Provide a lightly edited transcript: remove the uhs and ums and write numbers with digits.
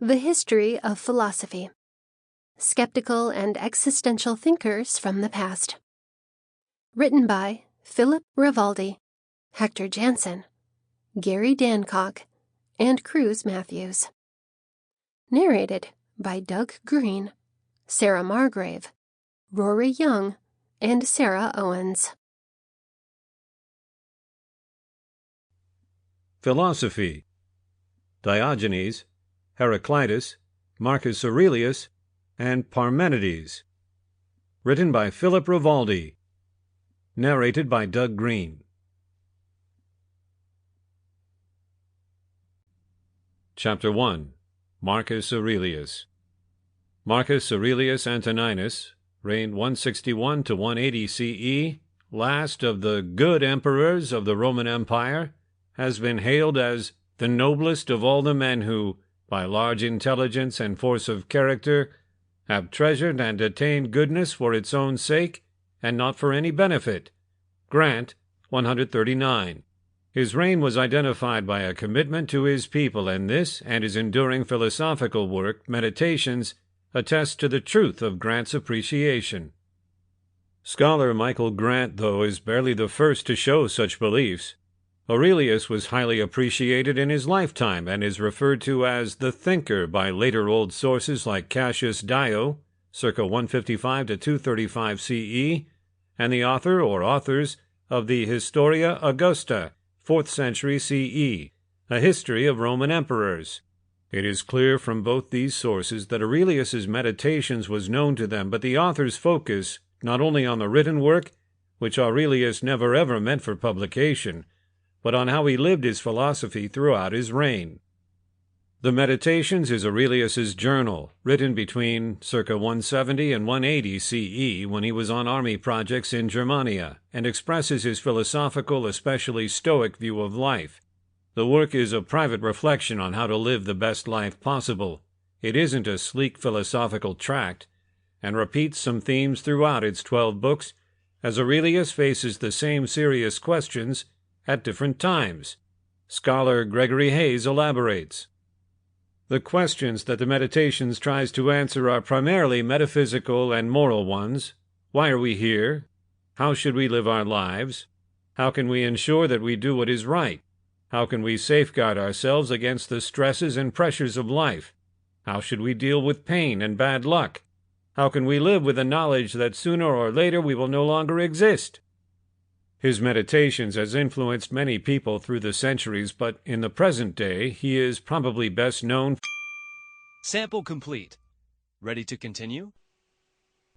The History of Philosophy. Skeptical and Existential Thinkers from the Past. Written by Philip Rivaldi, Hector Jansen, Gary Dancock, and Cruz Matthews. Narrated by Doug Greene, Sarah Margrave, Rory Young, and Sarah Owens. Philosophy. Diogenes, Heraclitus, Marcus Aurelius, and Parmenides. Written by Philip Rivaldi. Narrated by Doug Greene. Chapter 1. Marcus Aurelius. Marcus Aurelius Antoninus reigned 161 to 180 CE, last of the good emperors of the Roman Empire, has been hailed as the noblest of all the men who, by large intelligence and force of character, have treasured and attained goodness for its own sake, and not for any benefit. Grant, 139. His reign was identified by a commitment to his people, and this, and his enduring philosophical work, Meditations, attest to the truth of Grant's appreciation. Scholar Michael Grant, though, is barely the first to show such beliefs. Aurelius was highly appreciated in his lifetime and is referred to as the thinker by later old sources like Cassius Dio, circa 155 to 235 CE, and the author or authors of the Historia Augusta, 4th century CE, a history of Roman emperors. It is clear from both these sources that Aurelius's Meditations was known to them, but the authors focus not only on the written work, which Aurelius never ever meant for publication, but on how he lived his philosophy throughout his reign. The Meditations is Aurelius's journal, written between circa 170 and 180 CE when he was on army projects in Germania, and expresses his philosophical, especially stoic view of life. The work is a private reflection on how to live the best life possible. It isn't a sleek philosophical tract, and repeats some themes throughout its 12 books, as Aurelius faces the same serious questions at different times. Scholar Gregory Hayes elaborates. The questions that the Meditations tries to answer are primarily metaphysical and moral ones. Why are we here? How should we live our lives? How can we ensure that we do what is right? How can we safeguard ourselves against the stresses and pressures of life? How should we deal with pain and bad luck? How can we live with the knowledge that sooner or later we will no longer exist? His Meditations has influenced many people through the centuries, but in the present day, he is probably best known. Sample complete. Ready to continue?